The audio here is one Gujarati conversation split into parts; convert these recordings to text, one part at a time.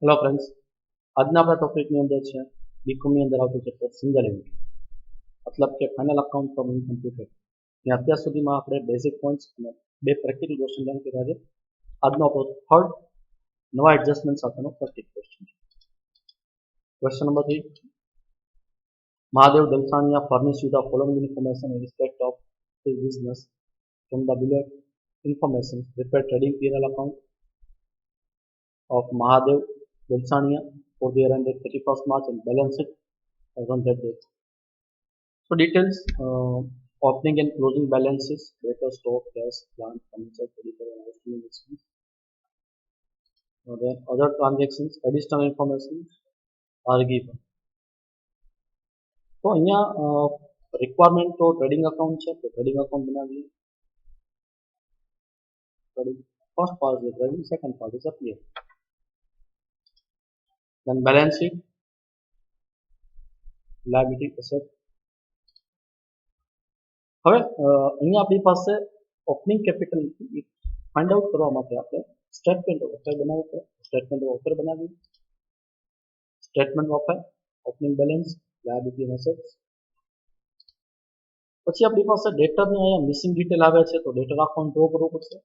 હેલો ફ્રેન્ડ્સ, આજના આપણા ટોપિકની અંદર છે બીકોમની અંદર આવતું ચેપ્ટર સિંગલ એન્ટ્રી, મતલબ કે final account from in computer. ને અત્યાર સુધીમાં આપણે બેઝિક પોઈન્ટ્સ અને બે પ્રેક્ટિકલ ક્વેશ્ચન લર્ન કર્યા છે. આજનો આપણો થર્ડ નવા એડજસ્ટમેન્ટ સાથેનો પ્રેક્ટિકલ ક્વેશ્ચન છે. Question number 3. Mahadev Dalsania furnished with the following information in respect of his business. From the below information, prepare trading P&L account of Mahadev Dalsania for the year ended 31st March and balance sheet as on that date. So details, opening and closing balances, data, stock, cash, plant, furniture, creditor, and outstanding expense. Then other transactions, additional information are given. તો અહીંયા રિક્વાયરમેન્ટ તો ટ્રેડિંગ અકાઉન્ટ છે, તો ટ્રેડિંગ અકાઉન્ટ બનાવીએ. First part is trading, second part is appear. Then balance sheet, liability, asset. હવે અહીંયા આપણી પાસે ઓપનિંગ કેપિટલ ફાઇન્ડ આઉટ કરવા માટે આપણે સ્ટેટમેન્ટ ઓફ અફેર બનાવવું પડે. સ્ટેટમેન્ટ ઓફ અફેર બનાવી, statement of affair, opening balance, liability અને એસેટ્સ. પછી આપણી પાસે ડેટરને અહીંયા મિસિંગ ડિટેલ આવે છે, તો ડેટર અકાઉન્ટ ડ્રો કરવું પડશે.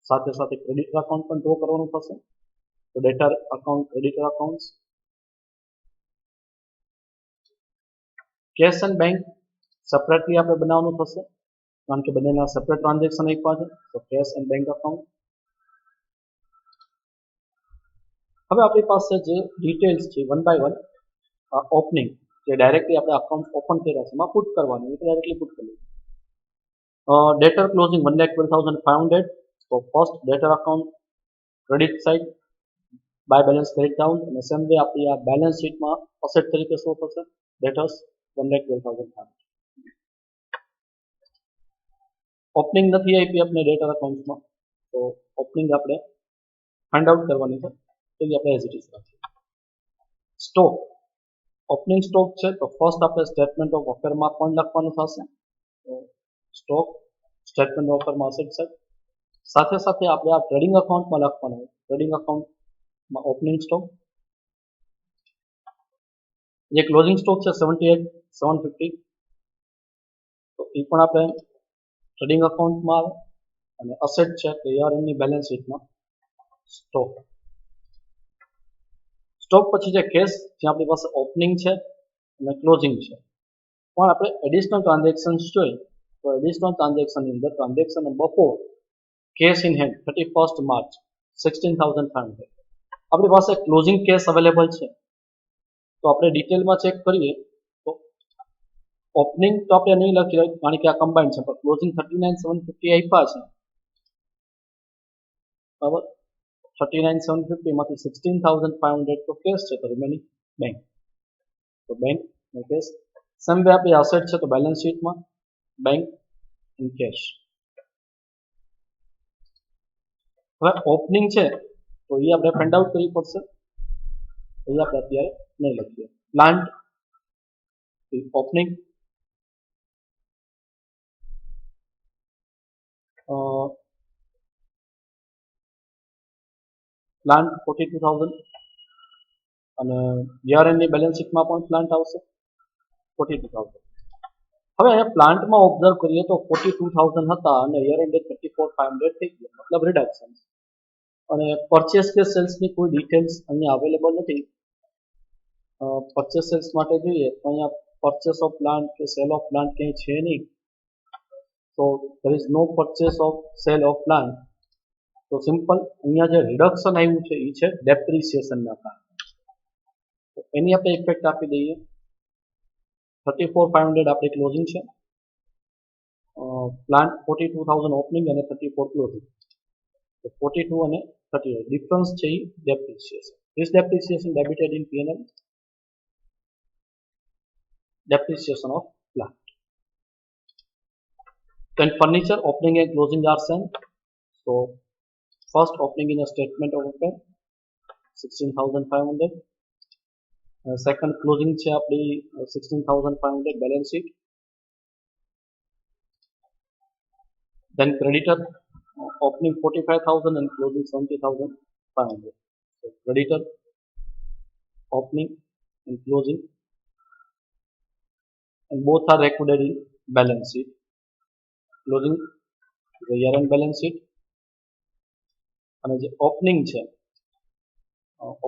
સાથે સાથે ક્રેડિટર અકાઉન્ટ પણ ડ્રો કરવાનું થશે. તો debtor account, creditor account, cache and bank separately આપણે બનાવવાનું થશે, કારણ કે બંનેના સેપરેટ ટ્રાન્ઝેક્શન આપ્યા છે. તો કેશ એન્ડ બેંક અકાઉન્ટ. હવે આપણી પાસે જે ડિટેલ્સ છે વન બાય વન, ઓપનિંગ જે ડાયરેક્ટલી આપણે અકાઉન્ટ ઓપન કર્યા છે એમાં પુટ કરવાનું, એટલે ડાયરેક્ટલી પુટ કરી. Debtor closing 1,12,500. તો first debtor account credit side by balance credit down, અને સેમ વે આપણી આ બેલેન્સ શીટમાં અસેટ તરીકે શું થશે, ડેટર્સ 1,12,500. ઓપનિંગ નથી આપી આપણે ડેટર અકાઉન્ટમાં, તો ઓપનિંગ આપણે ફાઇન્ડ આઉટ કરવાની છે, તો આપણે એઝ ઇટ ઇઝ રાખીએ. સ્ટોક, ઓપનિંગ સ્ટોક છે, તો ફર્સ્ટ આપણે સ્ટેટમેન્ટ ઓફ અફેરમાં પણ લખવાનું થશે. તો સ્ટોક સ્ટેટમેન્ટ ઓફ અફેરમાં અસેટ સાઇડ, સાથે સાથે આપણે આ ટ્રેડિંગ અકાઉન્ટમાં લખવાનું. ટ્રેડિંગ અકાઉન્ટમાં ઓપનિંગ સ્ટોક, જે ક્લોઝિંગ સ્ટોક છે 78,750, તો એ પણ આપણે ટ્રેડિંગ અકાઉન્ટમાં આવે, અને અસેટ છે કે યર એન્ડની બેલેન્સ શીટમાં સ્ટોક. સ્ટોક પછી જે કેશ, જ્યાં આપણી પાસે ઓપનિંગ છે અને ક્લોઝિંગ છે, પણ આપણે એડિશનલ ટ્રાન્ઝેક્શન્સ જોઈએ, તો એડિશનલ ટ્રાન્ઝેક્શનની અંદર transaction number 4, cash in hand 31st March 16,500, આપણી પાસે ક્લોઝિંગ કેશ અવેલેબલ છે. તો આપણે ડિટેલમાં ચેક કરીએ તો ઓપનિંગ તો આપણે નહીં લખીએ, કારણ કે આ કમ્બાઇન્ડ છે, પણ ક્લોઝિંગ 39,750 આપ્યા છે, બરાબર. 39,750 માંથી 16,500 તો કેશ છે, તો રિમેનિંગ બેંક. તો બેંક અને કેશ. સેમ વે આપણી અસેટ છે, તો બેલેન્સ શીટમાં બેંક એન્ડ કેશ. હવે ઓપનિંગ છે, તો એ આપણે ફાઇન્ડ આઉટ કરવી પડશે, એ આપણે અત્યારે નહીં લખીએ. પ્લાન્ટ ઓપનિંગ, પ્લાન્ટ 42,000, અને યર એન્ડની બેલેન્સ શીટમાં પણ પ્લાન્ટ આવશે 42,000. હવે અહીંયા પ્લાન્ટમાં ઓબ્ઝર્વ કરીએ તો 42,000 હતા અને યર એન્ડે 34,500 થઈ ગયા, મતલબ રિડક્શન. અને પરચેસ કે સેલ્સની કોઈ ડિટેલ્સ અહીંયા અવેલેબલ નથી. પરચેસ સેલ્સ માટે જોઈએ તો અહીંયા પરચેસ ઓફ પ્લાન્ટ કે સેલ ઓફ પ્લાન્ટ ક્યાંય છે નહીં, તો there is no purchase of sale of plant. તો સિમ્પલ અહીંયા જે રિડક્શન આવ્યું છે એ છે ડેપ્રિસિએશનના કારણે, તો એની આપણે ઇફેક્ટ આપી દઈએ. 34,500 આપણી ક્લોઝિંગ છે, પ્લાન્ટ 42,000 ઓપનિંગ અને 34 ક્લોઝિંગ, તો 42 અને 38 ડિફરન્સ છે એ depreciation. This depreciation debited in P&L, depreciation of plant. Then furniture opening and closing are same. So first opening in a statement of affair 16,500, second closing છે આપણી 16,500 balance sheet. Then creditor opening 45,000 and closing 70,500. So creditor opening and closing, and both are recorded in balance sheet. Closing the year end balance sheet, અને જે ઓપનિંગ છે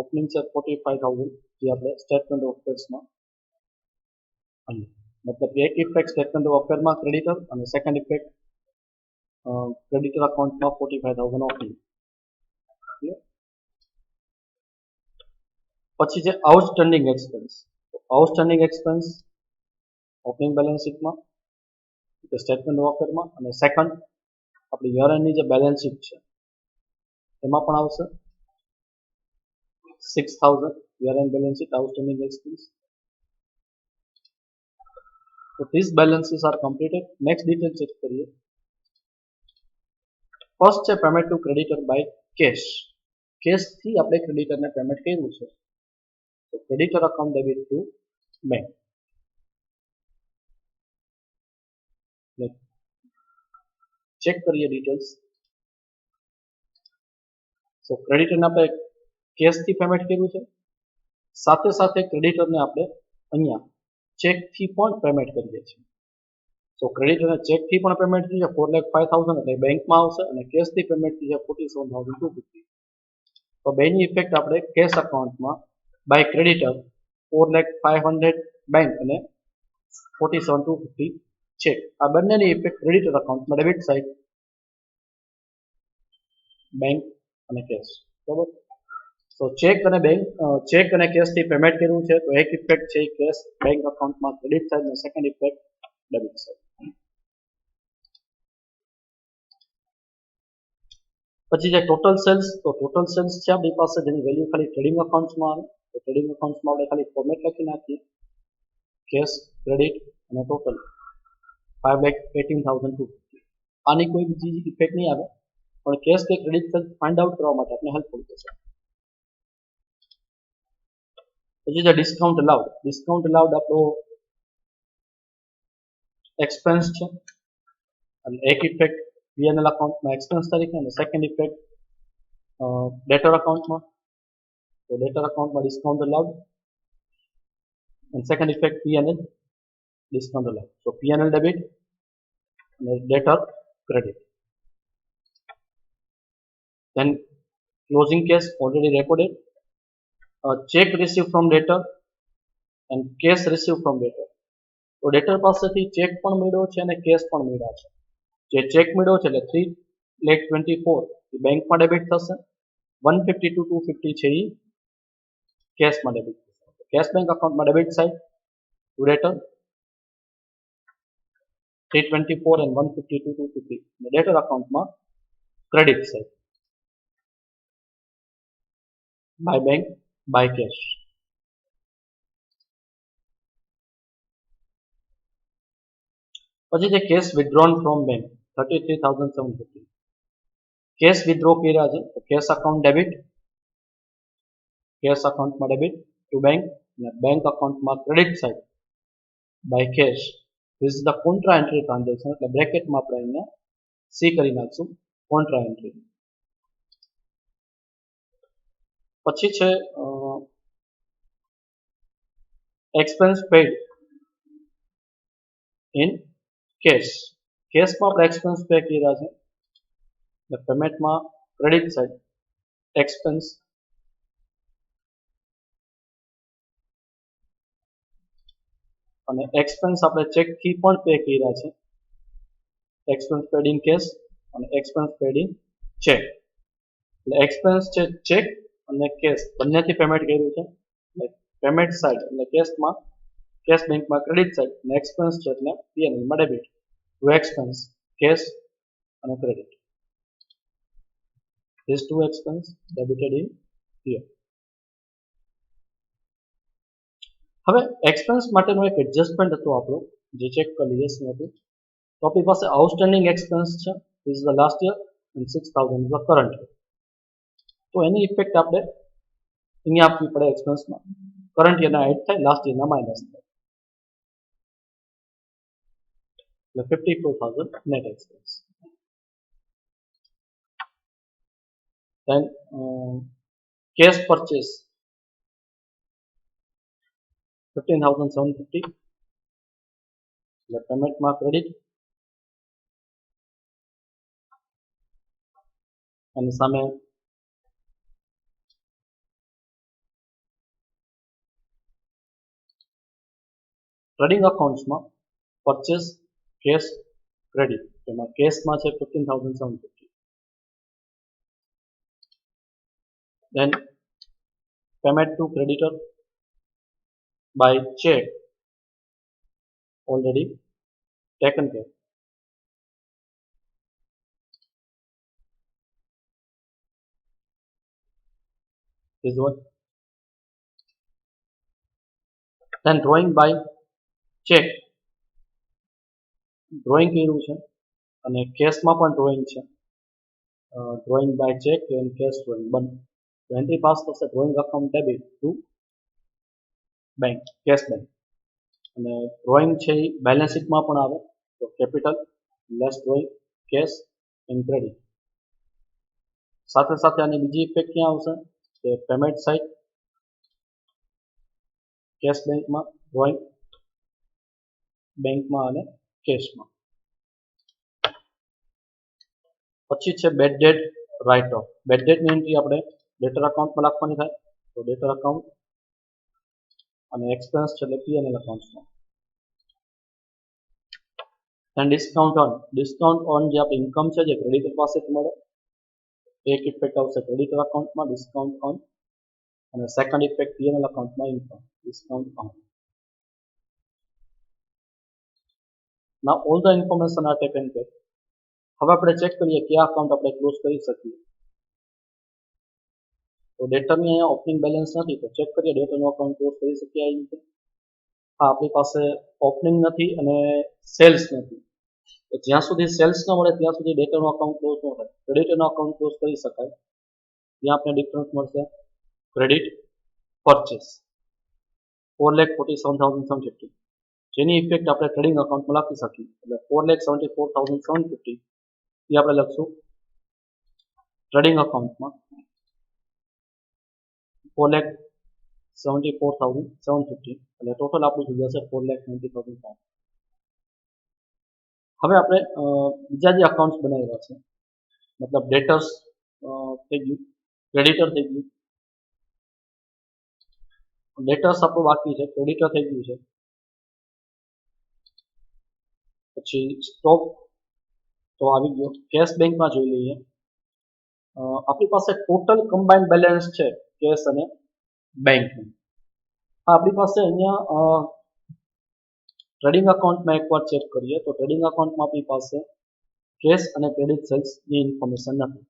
ઓપનિંગ છે 45,000 જે આપણે સ્ટેટમેન્ટ ઓફ અફેર્સમાં અને મતલબ એક ઇફેક્ટ સ્ટેટમેન્ટ ઓફ અફેરમાં ક્રેડિટર અને સેકન્ડ ઇફેક્ટ ક્રેડિટર અકાઉન્ટમાં 45,000 ઓપનિંગ. પછી છે outstanding expense. Outstanding expense opening balance શીટમાં સ્ટેટમેન્ટ ઓફ અફેરમાં અને સેકન્ડ આપણી યર એન્ડની જે બેલેન્સ શીટ છે એમાં પણ આવશે 6,000 year end balance sheet outstanding expense. So these balances are completed. Next detail check કરીએ. ફર્સ્ટ છે payment to creditor by cash. Cash થી આપણે ક્રેડિટરને પેમેન્ટ કર્યું છે. તો creditor account debit to bank. Check કરીએ ડિટેલ્સ. સો ક્રેડિટરને આપણે કેશથી પેમેન્ટ કર્યું છે, સાથે સાથે ક્રેડિટરને આપણે અહીંયા ચેકથી પણ પેમેન્ટ કરીએ છીએ. સો ક્રેડિટરને ચેકથી પણ પેમેન્ટ થઈ છે 4,05,000 એટલે બેંકમાં આવશે અને કેશથી પેમેન્ટ થઈ છે 47,250. તો બેની ઇફેક્ટ આપણે કેશ અકાઉન્ટમાં બાય ક્રેડિટર 4,05,000 બેંક અને 47,250 ચેક, આ બંનેની ઇફેક્ટ ક્રેડિટર અકાઉન્ટમાં ડેબિટ સાઇડ બેંક અને કેશ. બરાબર. સો ચેક અને કેશથી પેમેન્ટ કર્યું છે તો એક ઇફેક્ટ છે કેશ બેંક અકાઉન્ટમાં ક્રેડિટ સાઇડ અને સેકન્ડ ઇફેક્ટ ડેબિટ સાઇડ. પછી જે ટોટલ સેલ્સ, તો ટોટલ સેલ્સ છે આપણી પાસે જેની વેલ્યુ ખાલી ટ્રેડિંગ અકાઉન્ટ્સમાં આવે. તો ટ્રેડિંગ અકાઉન્ટ્સમાં આપણે ખાલી ફોર્મેટ લખી નાખીએ કેશ ક્રેડિટ અને ટોટલ 5,18,250. આની કોઈ બીજી ઇફેક્ટ નહીં આવે પણ કેશ કે ક્રેડિટ સેલ્સ ફાઇન્ડ આઉટ કરવા માટે આપણે હેલ્પફુલ થશે. પછી જે ડિસ્કાઉન્ટ અલાઉડ આપણો એક્સપેન્સ છે અને એક ઇફેક્ટ પીએનએલ અકાઉન્ટમાં એક્સપેન્સ તરીકે અને સેકન્ડ ઇફેક્ટ ડેટર અકાઉન્ટમાં. તો ડેટર અકાઉન્ટમાં ડિસ્કાઉન્ટ અલાઉડ અને second effect P&L discount allowed. તો પીએનએલ ડેબિટ અને ડેટર credit. Then closing cash already recorded. Check received from debtor and cash received from debtor. તો ડેટર પાસેથી ચેક પણ મળ્યો છે અને કેશ પણ મળ્યા છે. જે ચેક મળ્યો છે એટલે 3,24,000 એ બેંકમાં ડેબિટ થશે, 152,250 છે એ કેશમાં ડેબિટ થશે. કેશ બેંક અકાઉન્ટમાં debit side to debtor 324 and 152,250 અને ડેટર અકાઉન્ટમાં credit side by bank by cash. પછી જે cash withdrawn from bank 33,750. Cash withdraw કર્યા છે તો કેશ અકાઉન્ટ ડેબિટ, કેશ અકાઉન્ટમાં ડેબિટ ટુ બેંક અને બેંક અકાઉન્ટમાં credit side by cash. This is the contra entry transaction એટલે બ્રેકેટમાં આપણે અહીંયા સી કરી નાખશું કોન્ટ્રા એન્ટ્રી. પછી છે એક્સપેન્સ પેડ ઇન કેશ. કેશમાં આપણે એક્સપેન્સ પે કર્યા છે એટલે પેમેન્ટમાં ક્રેડિટ સાઇડ એક્સપેન્સ અને એક્સપેન્સ આપણે ચેકથી પણ પે કર્યા છે, એક્સપેન્સ પેડ ઇન કેશ અને એક્સપેન્સ પેડ ઇન ચેક. એટલે એક્સપેન્સ છે ચેક અને કેશ બંનેથી પેમેન્ટ કર્યું છે એટલે પેમેન્ટ સાઇડ એટલે કેશમાં કેશ બેંકમાં ક્રેડિટ સાઇડ અને એક્સપેન્સ છે એટલે પીએનએલમાં ડેબિટ ટુ એક્સપેન્સ કેશ અને credit. These two expense debited in here. હવે એક્સપેન્સ માટેનો એક એડજસ્ટમેન્ટ હતો આપણો જે ચેક કરી લઈએ શું હતું. તો આપણી પાસે આઉટસ્ટેન્ડિંગ એક્સપેન્સ છે, this is the last year and 6,000 is the current year. તો એની ઇફેક્ટ આપણે અહીંયા આપવી પડે એક્સપેન્સમાં. કરંટ યરના એડ થાય, લાસ્ટ યરના માઇનસ થાય એટલે 54,000 net expense. Then cash purchase 15,750 એટલે પેમેન્ટમાં ક્રેડિટ અને સામે ટ્રેડિંગ અકાઉન્ટ્સમાં પરચેસ કેશ ક્રેડિટ, તેમાં કેશમાં છે 15,750. Then payment to creditor by check already taken care. This one. Then drawing by check. Drawing કર્યું છે અને કેશમાં પણ ડ્રોઈંગ છે. Drawing by cheque and cash drawing બંને. એન્ટ્રી પાસ થશે drawing account debit to bank, cash bank. અને ડ્રોઈંગ છે એ બેલેન્સ શીટમાં પણ આવે તો capital less drawing cash and credit. સાથે સાથે આની બીજી ઇફેક્ટ ક્યાં આવશે કે પેમેન્ટ સાઇડ કેશ બેંકમાં ડ્રોઈંગ બેંકમાં અને કેશમાં. પછી છે bad debt write off. Bad ડેટની એન્ટ્રી આપણે ડેટર અકાઉન્ટમાં લખવાની થાય તો ડેટર અકાઉન્ટ અને એક્સપેન્સ છે એટલે P&L અકાઉન્ટ્સમાં. એન્ડ ડિસ્કાઉન્ટ ઓન જે આપણી ઇન્કમ છે જે ક્રેડિટર પાસેથી મળે એક ઇફેક્ટ આવશે ક્રેડિટર અકાઉન્ટમાં ડિસ્કાઉન્ટ ઓન અને સેકન્ડ ઇફેક્ટ P&L અકાઉન્ટમાં income discount on. Now all the information are taken care. હવે આપણે ચેક કરીએ કયા અકાઉન્ટ આપણે ક્લોઝ કરી શકીએ. તો ડેટરની અહીંયા ઓપનિંગ બેલેન્સ નથી તો ચેક કરીએ ડેટરનો અકાઉન્ટ ક્લોઝ કરી શકીએ આવી રીતે. હા, આપણી પાસે ઓપનિંગ નથી અને સેલ્સ નથી તો જ્યાં સુધી સેલ્સ ન મળે ત્યાં સુધી ડેટરનો અકાઉન્ટ ક્લોઝ ન થાય. ક્રેડિટરનો અકાઉન્ટ ક્લોઝ કરી શકાય. ત્યાં આપણે ડિફરન્સ મળશે ક્રેડિટ પરચેસ 4,47,750 જેની ઇફેક્ટ આપણે ટ્રેડિંગ અકાઉન્ટમાં લખી શકીએ એટલે 4,74,750 એ આપણે લખશું ટ્રેડિંગ અકાઉન્ટમાં 4,74,750 એટલે ટોટલ આપણું થઈ જશે 4,90,000. હવે આપણે બીજા જે અકાઉન્ટ્સ બનાવ્યા છે મતલબ ડેટર્સ થઈ ગયું, ક્રેડિટર થઈ ગયું, ડેટર્સ આપણું બાકી છે, ક્રેડિટર થઈ ગયું છે. પછી સ્ટોક તો આવી ગયો. કેશ બેંકમાં જોઈ લઈએ. આપણી પાસે ટોટલ કમ્બાઇન્ડ બેલેન્સ છે કેશ અને બેંકનું. આપણી પાસે અહીંયા ટ્રેડિંગ અકાઉન્ટમાં એકવાર ચેક કરીએ તો ટ્રેડિંગ અકાઉન્ટમાં આપણી પાસે કેશ અને ક્રેડિટ સેલ્સની ઇન્ફોર્મેશન નથી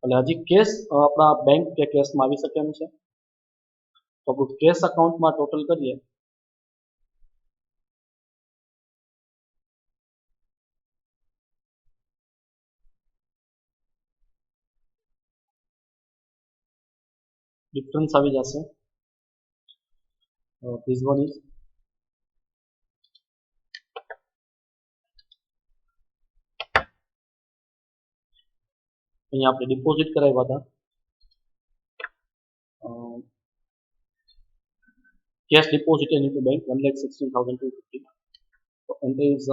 એટલે હજી કેશ આપણા બેંક કે કેશમાં આવી શકે એમ છે. તો આપણું કેશ અકાઉન્ટમાં ટોટલ કરીએ ડિફરન્સ આવી જશે. This one is અહીંયા આપણે ડિપોઝિટ કરાવ્યા હતા cash deposited into bank 1,16,250. So entry is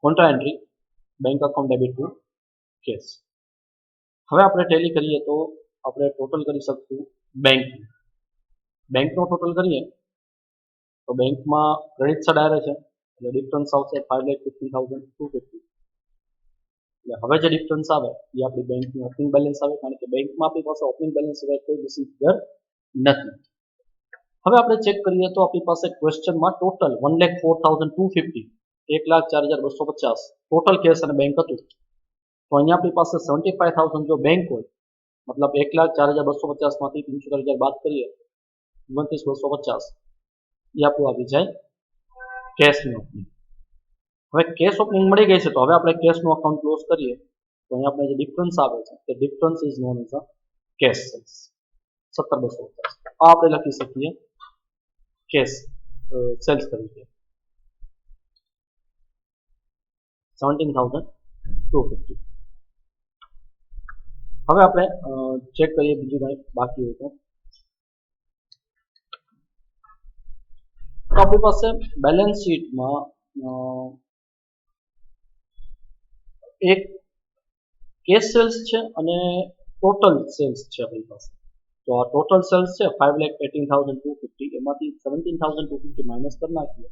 contra entry bank account debit to cash. હવે આપણે ટેલી કરીએ તો આપણે ટોટલ કરી શકશું બેંકનો ટોટલ કરીએ તો બેંકમાં ક્રેડિટ સાઈડ આવે છે એટલે ડિફરન્સ આવશે 5,50,250. એટલે હવે જે ડિફરન્સ આવે એ આપણી બેંકની ઓપનિંગ બેલેન્સ આવે કારણ કે બેંકમાં આપણી પાસે ઓપનિંગ બેલેન્સ સિવાય કોઈ મિસિંગ ફિગર નથી. હવે આપણે ચેક કરીએ તો આપણી પાસે ક્વેશ્ચનમાં ટોટલ 1,04,250 1,04,250 ટોટલ કેશ અને બેંક હતું. તો અહીંયા આપણી પાસે 75,000 જો બેંક હોય મતલબ 1,04,250 માંથી 75,000 બાદ કરીએ 29,250 એ આપણું આવી જાય કેશની ઓપનિંગ. હવે કેશ ઓપનિંગ મળી ગઈ છે તો હવે આપણે કેશનું અકાઉન્ટ ક્લોઝ કરીએ તો અહીંયા આપણે જે ડિફરન્સ આવે છે તે difference is known as a cash sales 17,250. આ આપણે લખી શકીએ કેશ સેલ્સ તરીકે 17,250. હવે આપણે ચેક કરીએ બીજું કંઈ બાકી હોય તો તો આપણી પાસે બેલેન્સ શીટમાં એક કેશ સેલ્સ છે અને ટોટલ સેલ્સ છે આપણી પાસે. તો આ ટોટલ સેલ્સ છે 5,18,250, એમાંથી 17,250 માઇનસ કરી નાખીએ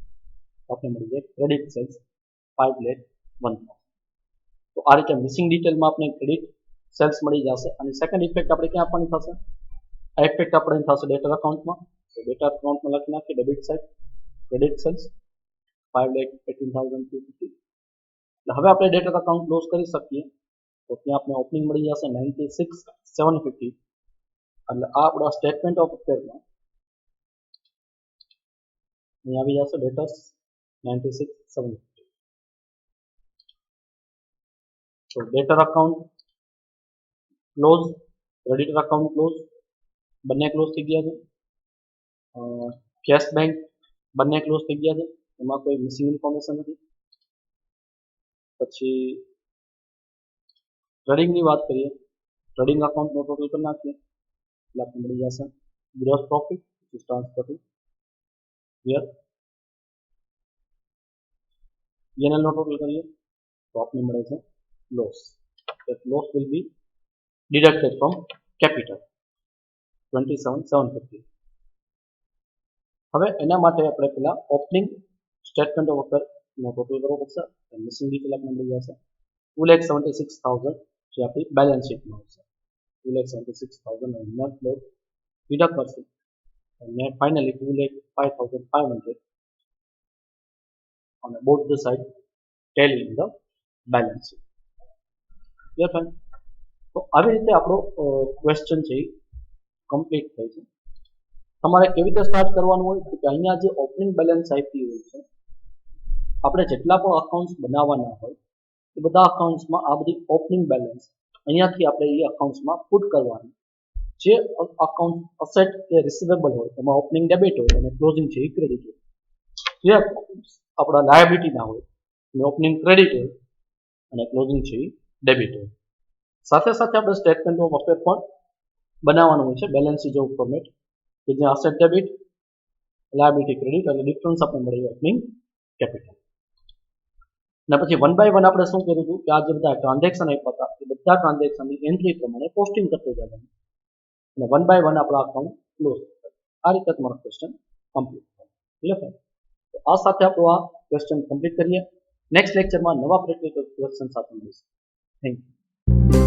તો આપણે મળી જાય ક્રેડિટ સેલ્સ 5,01,000. તો આ રીતે મિસિંગ ડિટેલમાં આપણે ક્રેડિટ સેલ્સ મળી જશે. અને સેકન્ડ ઇફેક્ટ આપણે ક્યાં આપવાની થશે? આ ઇફેક્ટ આપણે થશે ડેટર અકાઉન્ટમાં. તો ડેટર અકાઉન્ટમાં લખી નાખીએ ડેબિટ સાઇડ ક્રેડિટ સેલ્સ 5,18,250. એટલે હવે આપણે ડેટર અકાઉન્ટ ક્લોઝ કરી શકીએ. તો ત્યાં આપણે ઓપનિંગ મળી જશે 96,750. એટલે આ આપણા સ્ટેટમેન્ટ ઓફ અફેરમાં અહીં આવી જશે ડેટર્સ 96,750. તો debtor account close, creditor account close, બંને ક્લોઝ થઈ ગયા છે. કેશ બેંક બંને ક્લોઝ થઈ ગયા છે, એમાં કોઈ મિસિંગ ઇન્ફોર્મેશન નથી. પછી ટ્રેડિંગની વાત કરીએ, ટ્રેડિંગ અકાઉન્ટનો ટોટલ કરી નાખીએ એટલે આપણે મળી જશે gross profit transfer to here. P&L નો ટોટલ કરીએ તો આપણે મળે છે loss. That loss will be deducted from capital 27,750. હવે એના માટે આપણે પેલા ઓપનિંગ સ્ટેટમેન્ટ ઓફ અફેર નો ટોટલ કરવો પડશે. મિસિંગ ડિટેલ આપણે મળી જશે 2,76,000 જે આપણી બેલેન્સ શીટમાં આવશે. 2,76,000 નેટ લોસ ડિડક્ટ કરશું અને finally 2,05,500 on both the side tally in the balance sheet. Clear friend? તો આવી રીતે આપણો ક્વેશ્ચન છે એ કમ્પ્લીટ થાય છે. તમારે કેવી રીતે સ્ટાર્ટ કરવાનું હોય કે અહીંયા જે ઓપનિંગ બેલેન્સ આપી હોય છે, આપણે જેટલા પણ અકાઉન્ટ્સ બનાવવાના હોય એ બધા અકાઉન્ટ્સમાં આ બધી ઓપનિંગ બેલેન્સ અહીંયાથી આપણે એ અકાઉન્ટ્સમાં પુટ કરવાની. જે અકાઉન્ટ અસેટ કે રિસીવેબલ હોય એમાં ઓપનિંગ ડેબિટ હોય અને ક્લોઝિંગ છે એ ક્રેડિટ હોય. જે આપણા લાયબિલિટીના હોય એ ઓપનિંગ ક્રેડિટ હોય અને ક્લોઝિંગ છે એ ડેબિટ હોય. સાથે સાથે આપણે સ્ટેટમેન્ટ ઓફ અફેર પણ બનાવવાનું હોય છે બેલેન્સ શીટ જેવું ફોર્મેટ કે જ્યાં અસેટ ડેબિટ, લાયબિલિટી ક્રેડિટ અને ડિફરન્સ આપણે મળે ઓપનિંગ કેપિટલ. અને પછી 1 by 1 આપણે શું કર્યું હતું કે આ જે બધા ટ્રાન્ઝેક્શન આપ્યા હતા એ બધા ટ્રાન્ઝેક્શનની એન્ટ્રી પ્રમાણે પોસ્ટિંગ કરતો જવાનું અને 1 by 1 આપણા અકાઉન્ટ ક્લોઝ થશે. આ રીતે તમારો ક્વેશ્ચન કમ્પ્લીટ થાય. ક્લિયર? તો આ સાથે આપણો આ ક્વેશ્ચન કમ્પ્લીટ કરીએ. નેક્સ્ટ લેક્ચરમાં નવા પ્રેક્ટિકલ ક્વેશ્ચન સાથે મળીશું. Thank you.